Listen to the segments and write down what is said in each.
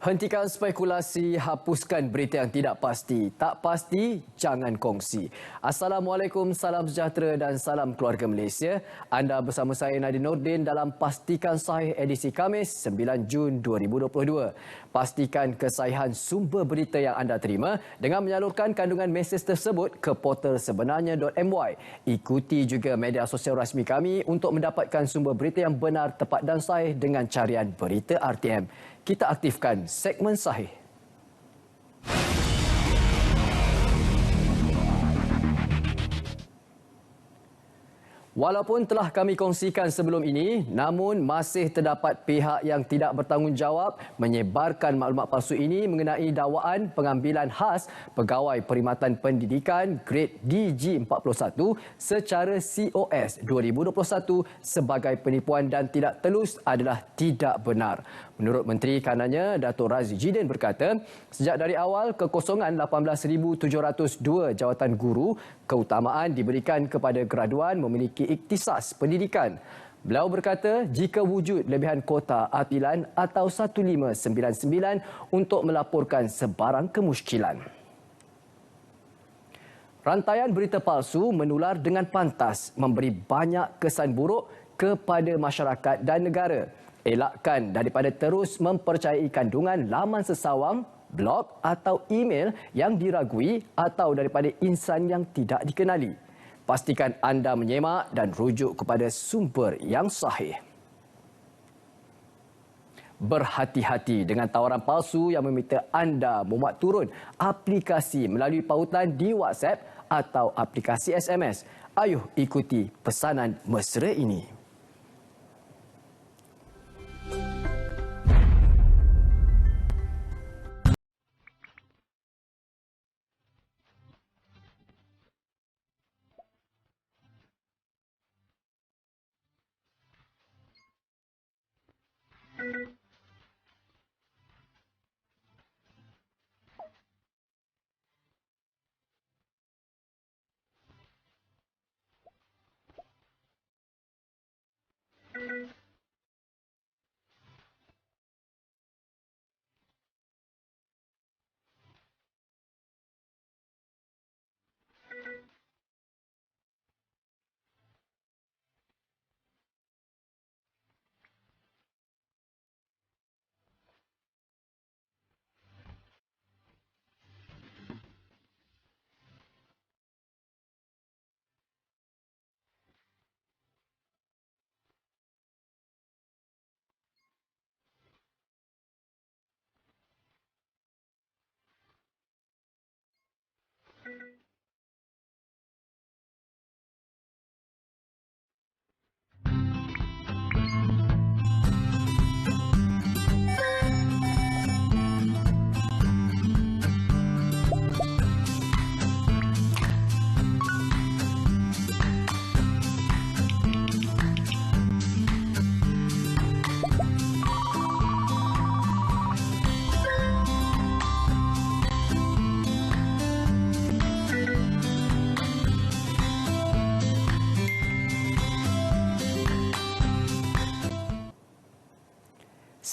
Hentikan spekulasi, hapuskan berita yang tidak pasti. Tak pasti, jangan kongsi. Assalamualaikum, salam sejahtera dan salam keluarga Malaysia. Anda bersama saya Nadine Nordin dalam Pastikan Sahih edisi Khamis 9 Jun 2022. Pastikan kesahihan sumber berita yang anda terima dengan menyalurkan kandungan mesej tersebut ke portal sebenarnya.my. Ikuti juga media sosial rasmi kami untuk mendapatkan sumber berita yang benar, tepat dan sahih dengan carian Berita RTM. Kita aktifkan segmen sahih. Walaupun telah kami kongsikan sebelum ini, namun masih terdapat pihak yang tidak bertanggungjawab menyebarkan maklumat palsu ini mengenai dakwaan pengambilan khas Pegawai Perkhidmatan Pendidikan Grade DG41 secara COS 2021 sebagai penipuan dan tidak telus adalah tidak benar. Menurut Menteri Kanannya, Datuk Razzie Jidin berkata, sejak dari awal kekosongan 18,702 jawatan guru, keutamaan diberikan kepada graduan memiliki ikhtisas pendidikan. Beliau berkata, jika wujud lebihan kota apilan atau 1599 untuk melaporkan sebarang kemusykilan. Rantaian berita palsu menular dengan pantas, memberi banyak kesan buruk kepada masyarakat dan negara. Elakkan daripada terus mempercayai kandungan laman sesawang, blog atau email yang diragui atau daripada insan yang tidak dikenali. Pastikan anda menyemak dan rujuk kepada sumber yang sahih. Berhati-hati dengan tawaran palsu yang meminta anda memuat turun aplikasi melalui pautan di WhatsApp atau aplikasi SMS. Ayuh ikuti pesanan mesra ini.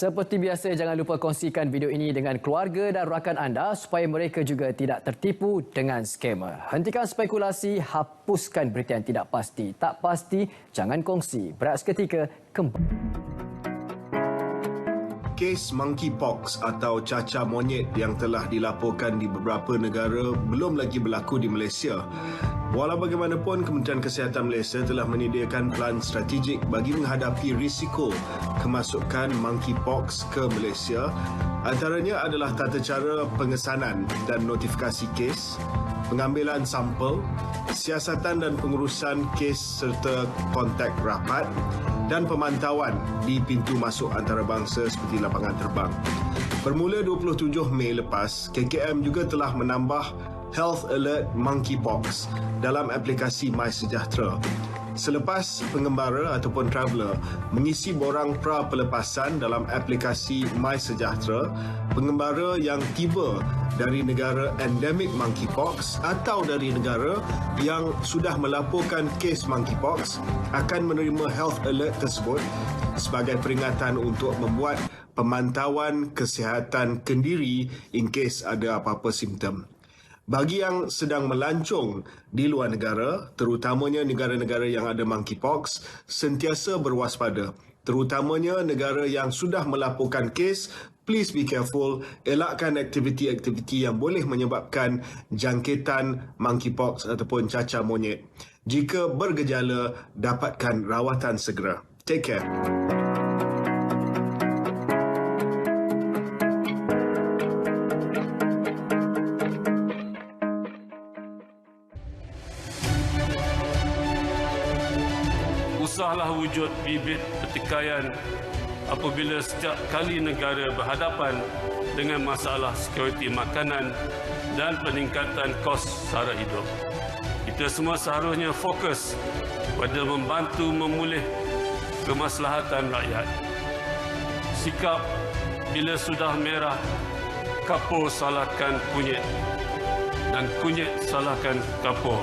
Seperti biasa, jangan lupa kongsikan video ini dengan keluarga dan rakan anda supaya mereka juga tidak tertipu dengan skamer. Hentikan spekulasi, hapuskan berita yang tidak pasti. Tak pasti, jangan kongsi. Berehat seketika, kembali. Kes monkeypox atau cacar monyet yang telah dilaporkan di beberapa negara belum lagi berlaku di Malaysia. Walau bagaimanapun, Kementerian Kesihatan Malaysia telah menyediakan pelan strategik bagi menghadapi risiko kemasukan monkeypox ke Malaysia. Antaranya adalah tata cara pengesanan dan notifikasi kes, pengambilan sampel, siasatan dan pengurusan kes serta kontak rapat dan pemantauan di pintu masuk antarabangsa seperti lapangan terbang. Bermula 27 Mei lepas, KKM juga telah menambah Health Alert Monkeypox dalam aplikasi MySejahtera. Selepas pengembara ataupun traveller mengisi borang pra-pelepasan dalam aplikasi MySejahtera, pengembara yang tiba dari negara endemik monkeypox atau dari negara yang sudah melaporkan kes monkeypox akan menerima health alert tersebut sebagai peringatan untuk membuat pemantauan kesihatan kendiri in case ada apa-apa simptom. Bagi yang sedang melancong di luar negara, terutamanya negara-negara yang ada monkeypox, sentiasa berwaspada. Terutamanya negara yang sudah melaporkan kes, please be careful, elakkan aktiviti-aktiviti yang boleh menyebabkan jangkitan monkeypox ataupun cacar monyet. Jika bergejala, dapatkan rawatan segera. Take care. Usahlah wujud bibit pertikaian apabila setiap kali negara berhadapan dengan masalah sekuriti makanan dan peningkatan kos sara hidup. Kita semua seharusnya fokus pada membantu memulih kemaslahatan rakyat. Sikap bila sudah merah, kapur salahkan kunyit dan kunyit salahkan kapur.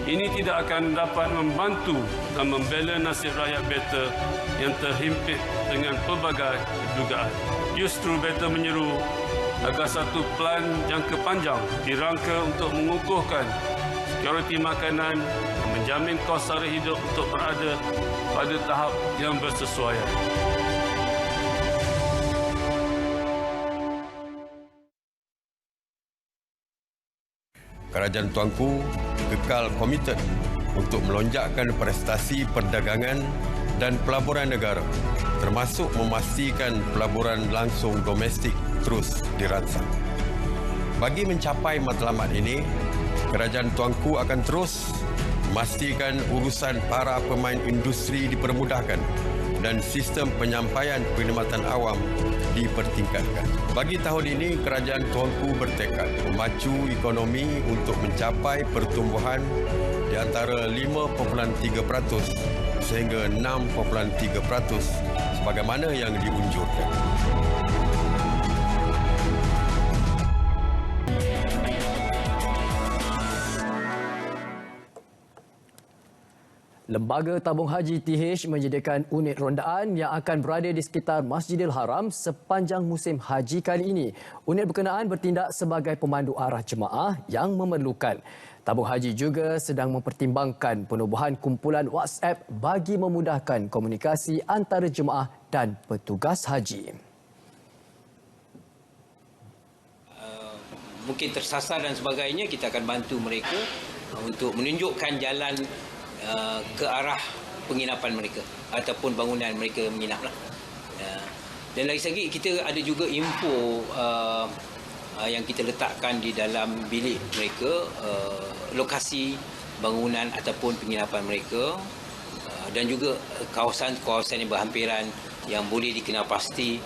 Ini tidak akan dapat membantu dan membela nasib rakyat beta yang terhimpit dengan pelbagai dugaan. Justru beta menyeru agar satu plan jangka panjang dirangka untuk mengukuhkan sekuriti makanan dan menjamin kos sara hidup untuk berada pada tahap yang bersesuaian. Kerajaan Tuanku kekal komited untuk melonjakkan prestasi perdagangan dan pelaburan negara, termasuk memastikan pelaburan langsung domestik terus dirangsang. Bagi mencapai matlamat ini, Kerajaan Tuanku akan terus memastikan urusan para pemain industri dipermudahkan dan sistem penyampaian perkhidmatan awam dipertingkatkan. Bagi tahun ini, Kerajaan Tuanku bertekad memacu ekonomi untuk mencapai pertumbuhan di antara 5.3% sehingga 6.3% sebagaimana yang diunjurkan. Lembaga Tabung Haji TH menyediakan unit rondaan yang akan berada di sekitar Masjidil Haram sepanjang musim haji kali ini. Unit berkenaan bertindak sebagai pemandu arah jemaah yang memerlukan. Tabung Haji juga sedang mempertimbangkan penubuhan kumpulan WhatsApp bagi memudahkan komunikasi antara jemaah dan petugas haji. Mungkin tersasar dan sebagainya, kita akan bantu mereka untuk menunjukkan jalan ke arah penginapan mereka ataupun bangunan mereka menginap lah. Dan lagi sekali kita ada juga info yang kita letakkan di dalam bilik mereka, lokasi bangunan ataupun penginapan mereka, dan juga kawasan-kawasan yang berhampiran yang boleh dikenal pasti.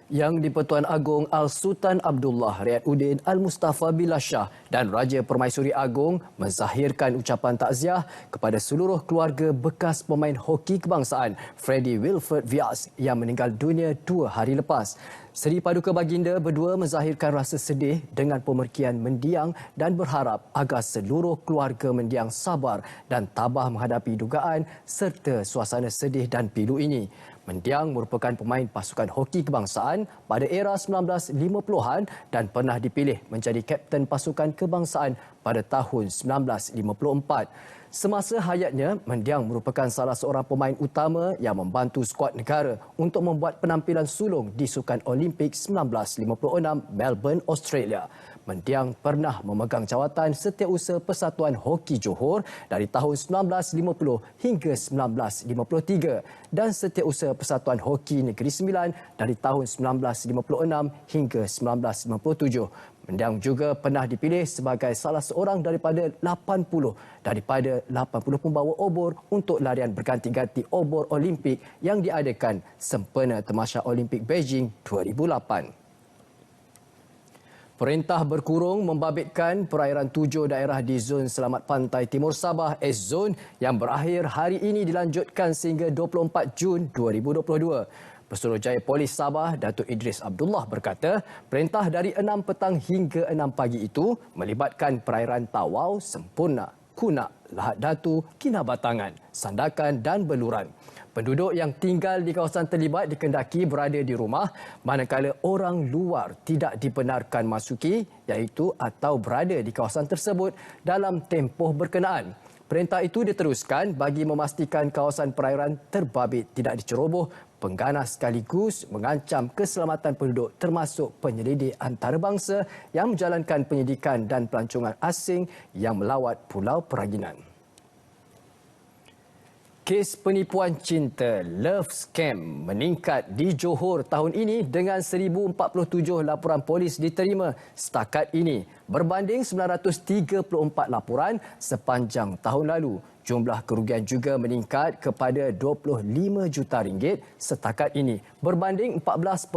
Yang di-Pertuan Agong Al-Sultan Abdullah Riyadudin Al-Mustafa Billah Shah dan Raja Permaisuri Agong menzahirkan ucapan takziah kepada seluruh keluarga bekas pemain hoki kebangsaan Freddie Wilfred Vias yang meninggal dunia 2 hari lepas. Seri Paduka Baginda berdua menzahirkan rasa sedih dengan pemergian mendiang dan berharap agar seluruh keluarga mendiang sabar dan tabah menghadapi dugaan serta suasana sedih dan pilu ini. Mendiang merupakan pemain pasukan hoki kebangsaan pada era 1950-an dan pernah dipilih menjadi kapten pasukan kebangsaan pada tahun 1954. Semasa hayatnya, Mendiang merupakan salah seorang pemain utama yang membantu skuad negara untuk membuat penampilan sulung di Sukan Olimpik 1956 Melbourne, Australia. Mendiang pernah memegang jawatan Setiausaha Persatuan Hoki Johor dari tahun 1950 hingga 1953 dan Setiausaha Persatuan Hoki Negeri Sembilan dari tahun 1956 hingga 1957. Mendiang juga pernah dipilih sebagai salah seorang daripada 80 pembawa obor untuk larian berganti-ganti obor Olimpik yang diadakan sempena Tamasya Olimpik Beijing 2008. Perintah berkurung membabitkan perairan 7 daerah di Zon Selamat Pantai Timur Sabah (S-Zone) yang berakhir hari ini dilanjutkan sehingga 24 Jun 2022. Pesuruhjaya Polis Sabah, Datuk Idris Abdullah berkata, perintah dari 6 petang hingga 6 pagi itu melibatkan perairan Tawau, Sempurna, Kunak, Lahad Datu, Kinabatangan, Sandakan dan Beluran. Penduduk yang tinggal di kawasan terlibat dikendaki berada di rumah manakala orang luar tidak dibenarkan masuki iaitu atau berada di kawasan tersebut dalam tempoh berkenaan. Perintah itu diteruskan bagi memastikan kawasan perairan terbabit tidak diceroboh, pengganas sekaligus mengancam keselamatan penduduk termasuk penyelidik antarabangsa yang menjalankan penyidikan dan pelancongan asing yang melawat Pulau Peraginan. Kes penipuan cinta Love Scam meningkat di Johor tahun ini dengan 1,047 laporan polis diterima setakat ini berbanding 934 laporan sepanjang tahun lalu. Jumlah kerugian juga meningkat kepada 25 juta ringgit setakat ini berbanding 14.5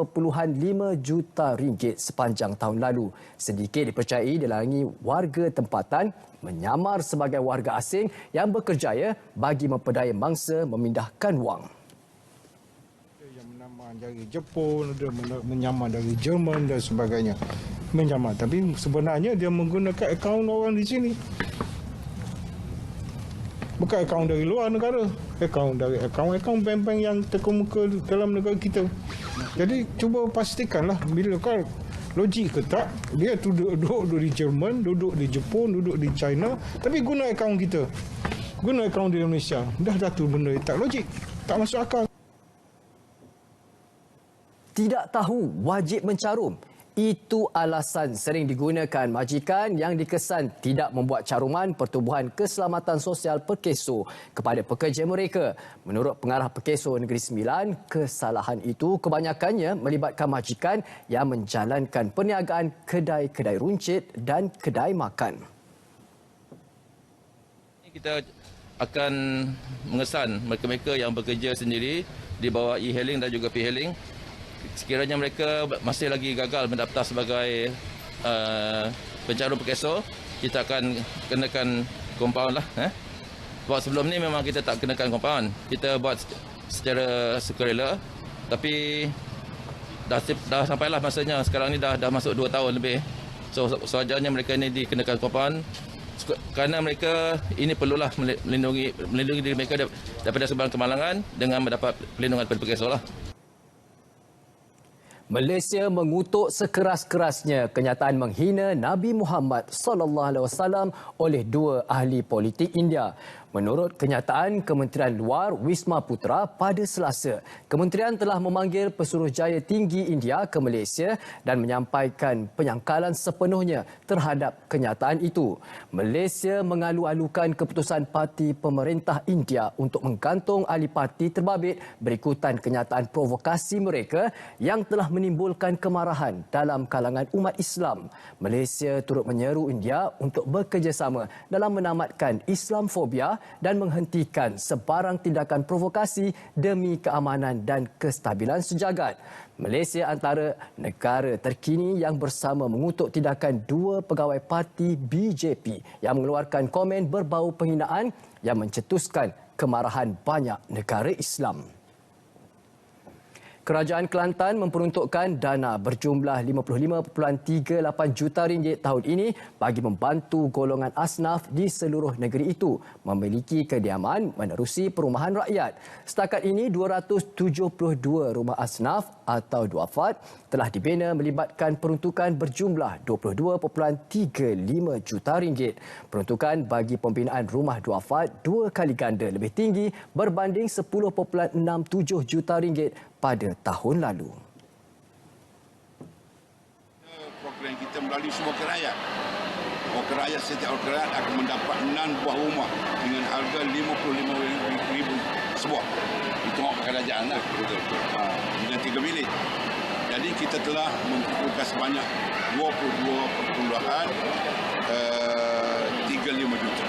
juta ringgit sepanjang tahun lalu. Sedikit dipercayai dilangi warga tempatan menyamar sebagai warga asing yang berkerjaya bagi memperdaya mangsa memindahkan wang. Yang menyamar dari Jepun, dia menyamar dari Jerman dan sebagainya. Menyamar, tapi sebenarnya dia menggunakan akaun orang di sini. Bukan akaun dari luar negara, akaun dari akaun bank-bank yang terkemuka dalam negara kita. Jadi cuba pastikanlah bila kau logik ke tak, dia duduk di Jerman, duduk di Jepun, duduk di China, tapi guna akaun kita. Guna akaun di Indonesia. Dah tu benda tak logik, tak masuk akal. Tidak tahu wajib mencarum. Itu alasan sering digunakan majikan yang dikesan tidak membuat caruman Pertubuhan Keselamatan Sosial Perkeso kepada pekerja mereka. Menurut Pengarah Perkeso Negeri Sembilan, kesalahan itu kebanyakannya melibatkan majikan yang menjalankan perniagaan kedai-kedai runcit dan kedai makan. Kita akan mengesan mereka-mereka yang bekerja sendiri di bawah e-hailing dan juga p-hailing. Sekiranya mereka masih lagi gagal mendaftar sebagai pencarum Perkeso, kita akan kenakan kompaun lah. Sebab sebelum ni memang kita tak kenakan kompaun. Kita buat secara sukarela, tapi dah sampailah masanya. Sekarang ni dah masuk 2 tahun lebih. So sewajarnya mereka ni dikenakan kompaun kerana mereka ini perlulah melindungi diri mereka daripada sebarang kemalangan dengan mendapat perlindungan daripada Perkeso lah. Malaysia mengutuk sekeras-kerasnya kenyataan menghina Nabi Muhammad SAW oleh 2 ahli politik India. Menurut kenyataan Kementerian Luar Wisma Putra pada Selasa, kementerian telah memanggil Pesuruhjaya Tinggi India ke Malaysia dan menyampaikan penyangkalan sepenuhnya terhadap kenyataan itu. Malaysia mengalu-alukan keputusan parti pemerintah India untuk menggantung ahli parti terbabit berikutan kenyataan provokasi mereka yang telah menimbulkan kemarahan dalam kalangan umat Islam. Malaysia turut menyeru India untuk bekerjasama dalam menamatkan Islamfobia dan menghentikan sebarang tindakan provokasi demi keamanan dan kestabilan sejagat. Malaysia antara negara terkini yang bersama mengutuk tindakan 2 pegawai parti BJP yang mengeluarkan komen berbau penghinaan yang mencetuskan kemarahan banyak negara Islam. Kerajaan Kelantan memperuntukkan dana berjumlah 55.38 juta ringgit tahun ini bagi membantu golongan asnaf di seluruh negeri itu memiliki kediaman menerusi perumahan rakyat. Setakat ini 272 rumah asnaf atau duafat telah dibina melibatkan peruntukan berjumlah 22.35 juta ringgit. Peruntukan bagi pembinaan rumah duafat 2 kali ganda lebih tinggi berbanding 10.67 juta ringgit pada tahun lalu. Program kita melalui semua kerakyat. Setiap kerakyat akan mendapat 6 buah rumah dengan harga RM55,000 sebuah. Itu hak kerajaan lah. Dan 3 bilik. Jadi kita telah memperuntukkan sebanyak 22.35 juta.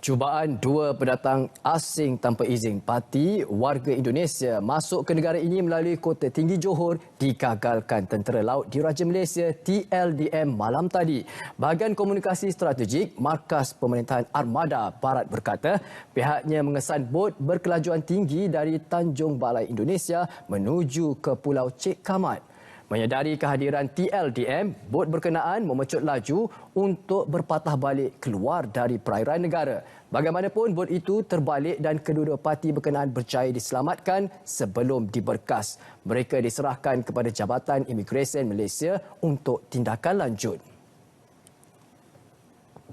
Cubaan dua pendatang asing tanpa izin parti warga Indonesia masuk ke negara ini melalui Kota Tinggi Johor digagalkan Tentera Laut Diraja Malaysia TLDM malam tadi. Bahagian Komunikasi Strategik Markas Pemerintahan Armada Barat berkata pihaknya mengesan bot berkelajuan tinggi dari Tanjung Balai Indonesia menuju ke Pulau Cik Kamat. Menyedari kehadiran TLDM, bot berkenaan memecut laju untuk berpatah balik keluar dari perairan negara. Bagaimanapun, bot itu terbalik dan kedua-dua parti berkenaan berjaya diselamatkan sebelum diberkas. Mereka diserahkan kepada Jabatan Imigresen Malaysia untuk tindakan lanjut.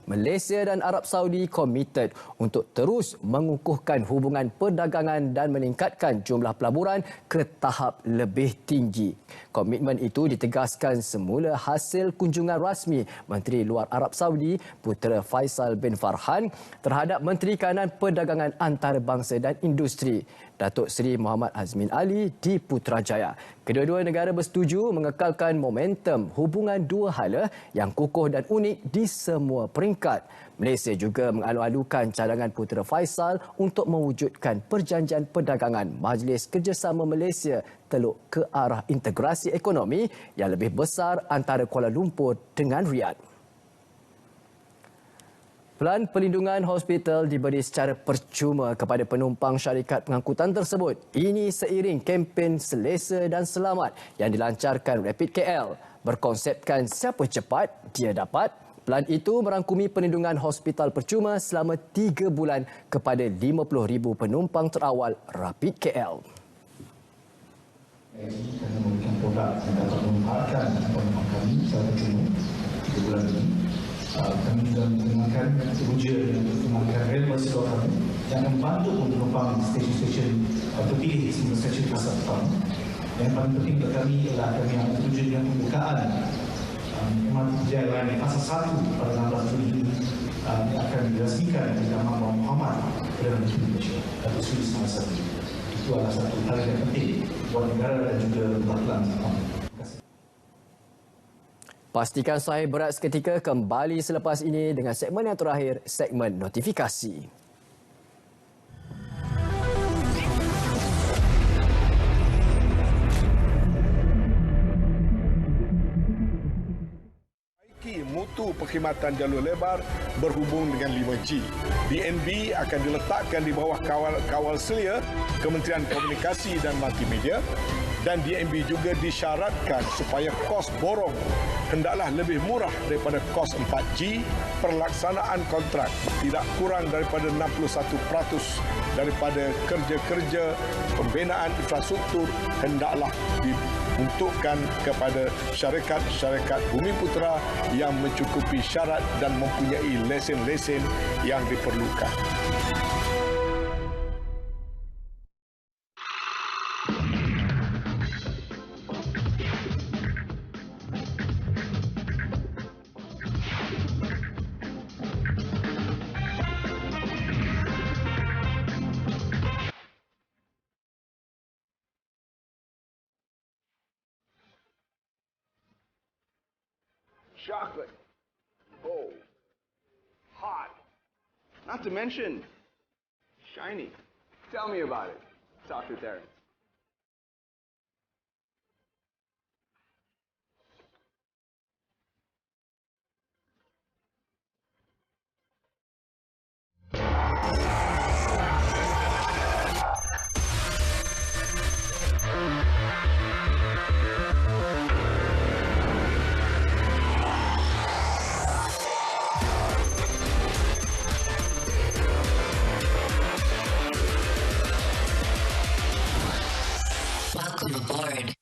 Malaysia dan Arab Saudi komited untuk terus mengukuhkan hubungan perdagangan dan meningkatkan jumlah pelaburan ke tahap lebih tinggi. Komitmen itu ditegaskan semula hasil kunjungan rasmi Menteri Luar Arab Saudi Putera Faisal bin Farhan terhadap Menteri Kanan Perdagangan Antarabangsa dan Industri Datuk Seri Muhammad Azmin Ali di Putrajaya. Kedua-dua negara bersetuju mengekalkan momentum hubungan dua hala yang kukuh dan unik di semua peringkat. Malaysia juga mengalu-alukan cadangan Putera Faisal untuk mewujudkan perjanjian perdagangan Majlis Kerjasama Malaysia Teluk ke arah integrasi ekonomi yang lebih besar antara Kuala Lumpur dengan Riyadh. Pelan pelindungan hospital diberi secara percuma kepada penumpang syarikat pengangkutan tersebut. Ini seiring kempen Selesa dan Selamat yang dilancarkan Rapid KL. Berkonsepkan siapa cepat, dia dapat. Pelan itu merangkumi pelindungan hospital percuma selama 3 bulan kepada 50,000 penumpang terawal Rapid KL. Ini kami memberikan produk yang dapat memanfaatkan penumpang kami secara percuma 3 bulan ini. Kami juga menggunakan teruja dan menggunakan rel basikal kami yang membantu penumpang stesen-stesen terpilih semua stesen kelas pertama. Yang paling penting bagi kami adalah kami yang teruja dengan pembukaan MRT Jaya Line fasa 1 pada 16 Juli ini yang akan dirasmikan di Taman Muhammad Perdana Menteri Malaysia Datuk Seri Ismail Sabri. Itu adalah satu hal yang penting buat negara dan juga perwakilan kami. Pastikan Sahih Berat seketika kembali selepas ini dengan segmen yang terakhir, segmen notifikasi. Mutu perkhidmatan jalur lebar berhubung dengan 5G. DNB akan diletakkan di bawah kawal selia Kementerian Komunikasi dan Multimedia dan DNB juga disyaratkan supaya kos borong hendaklah lebih murah daripada kos 4G. Pelaksanaan kontrak tidak kurang daripada 61% daripada kerja-kerja pembinaan infrastruktur hendaklah diuntukkan kepada syarikat-syarikat Bumi Putera yang mencukupi syarat dan mempunyai lesen-lesen yang diperlukan. Chocolate. Oh. Hot. Not to mention, shiny. Tell me about it, Dr. Terrence. Welcome aboard.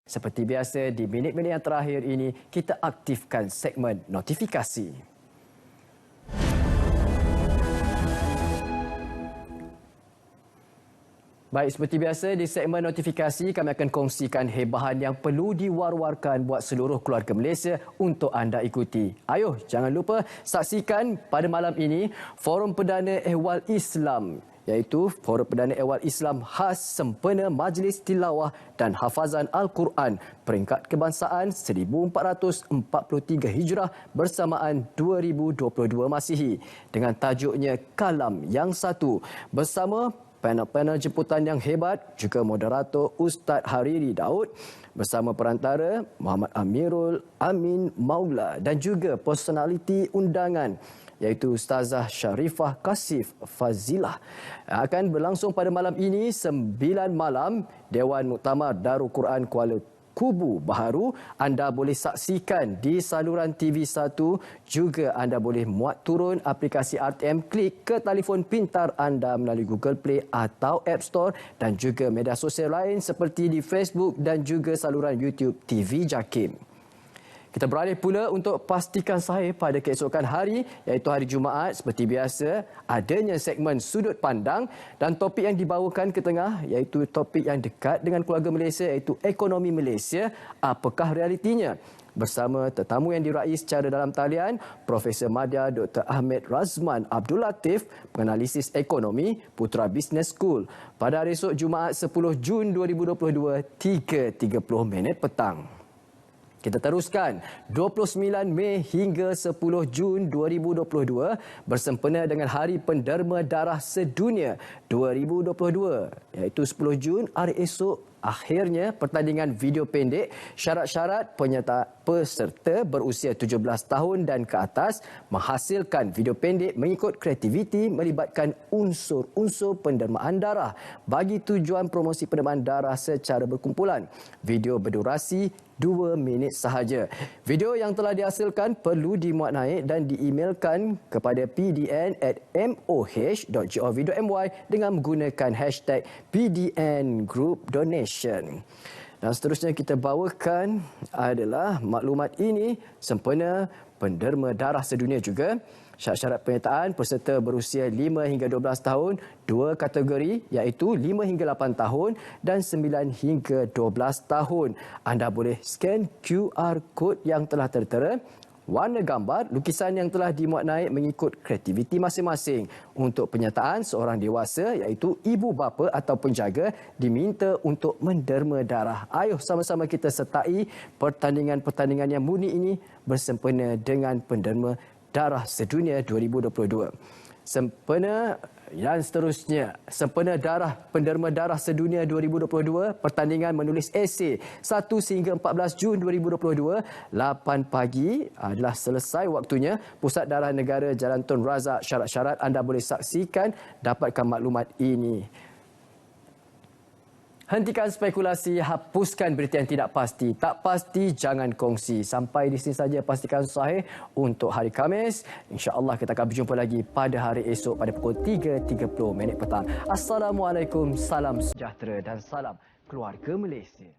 Seperti biasa, di minit-minit yang terakhir ini, kita aktifkan segmen notifikasi. Baik, seperti biasa di segmen notifikasi kami akan kongsikan hebahan yang perlu diwar-warkan buat seluruh keluarga Malaysia untuk anda ikuti. Ayuh, jangan lupa saksikan pada malam ini Forum Perdana Ehwal Islam, iaitu Forum Perdana Ehwal Islam khas sempena Majlis Tilawah dan Hafazan Al-Quran peringkat kebangsaan 1443 Hijrah bersamaan 2022 Masihi dengan tajuknya Kalam yang Satu bersama panel-panel jemputan yang hebat, juga moderator Ustaz Hariri Daud bersama perantara Muhammad Amirul Amin Maula dan juga personaliti undangan iaitu Ustazah Sharifah Kasif Fazilah. Akan berlangsung pada malam ini 9 malam Dewan Muktamar Darul Quran Kuala Kubu Baharu. Anda boleh saksikan di saluran TV1, juga anda boleh muat turun aplikasi RTM Klik ke telefon pintar anda melalui Google Play atau App Store dan juga media sosial lain seperti di Facebook dan juga saluran YouTube TV Jakim. Kita beralih pula untuk pastikan sahih pada keesokan hari iaitu hari Jumaat. Seperti biasa, adanya segmen Sudut Pandang dan topik yang dibawakan ke tengah iaitu topik yang dekat dengan keluarga Malaysia iaitu ekonomi Malaysia. Apakah realitinya? Bersama tetamu yang diraih secara dalam talian, Profesor Madya Dr. Ahmed Razman Abdul Latif, penganalisis ekonomi Putra Business School. Pada hari esok Jumaat 10 Jun 2022, 3.30 petang. Kita teruskan 29 Mei hingga 10 Jun 2022 bersempena dengan Hari Penderma Darah Sedunia 2022 iaitu 10 Jun hari esok. Akhirnya pertandingan video pendek, syarat-syarat peserta berusia 17 tahun dan ke atas menghasilkan video pendek mengikut kreativiti melibatkan unsur-unsur pendermaan darah bagi tujuan promosi pendermaan darah secara berkumpulan. Video berdurasi 2 minit sahaja. Video yang telah dihasilkan perlu dimuat naik dan diemailkan kepada pdn@moh.gov.my dengan menggunakan hashtag PDN Group Donation. Dan seterusnya kita bawakan adalah maklumat ini sempena Penderma Darah Sedunia juga. Syarat-syarat penyertaan peserta berusia 5 hingga 12 tahun, 2 kategori iaitu 5 hingga 8 tahun dan 9 hingga 12 tahun. Anda boleh scan QR Code yang telah tertera, warna gambar, lukisan yang telah dimuat naik mengikut kreativiti masing-masing. Untuk penyertaan seorang dewasa iaitu ibu bapa atau penjaga diminta untuk menderma darah. Ayuh sama-sama kita sertai pertandingan-pertandingan yang murni ini bersempena dengan Penderma Darah Sedunia 2022. Sempena dan seterusnya, sempena Penderma Darah Sedunia 2022, pertandingan menulis esei 1 sehingga 14 Jun 2022, 8 pagi adalah selesai waktunya. Pusat Darah Negara Jalan Tun Razak. Syarat-syarat anda boleh saksikan, dapatkan maklumat ini. Hentikan spekulasi, hapuskan berita yang tidak pasti. Tak pasti, jangan kongsi. Sampai di sini saja pastikan sahih untuk hari Khamis. InsyaAllah kita akan berjumpa lagi pada hari esok pada pukul 3.30 petang. Assalamualaikum, salam sejahtera dan salam keluarga Malaysia.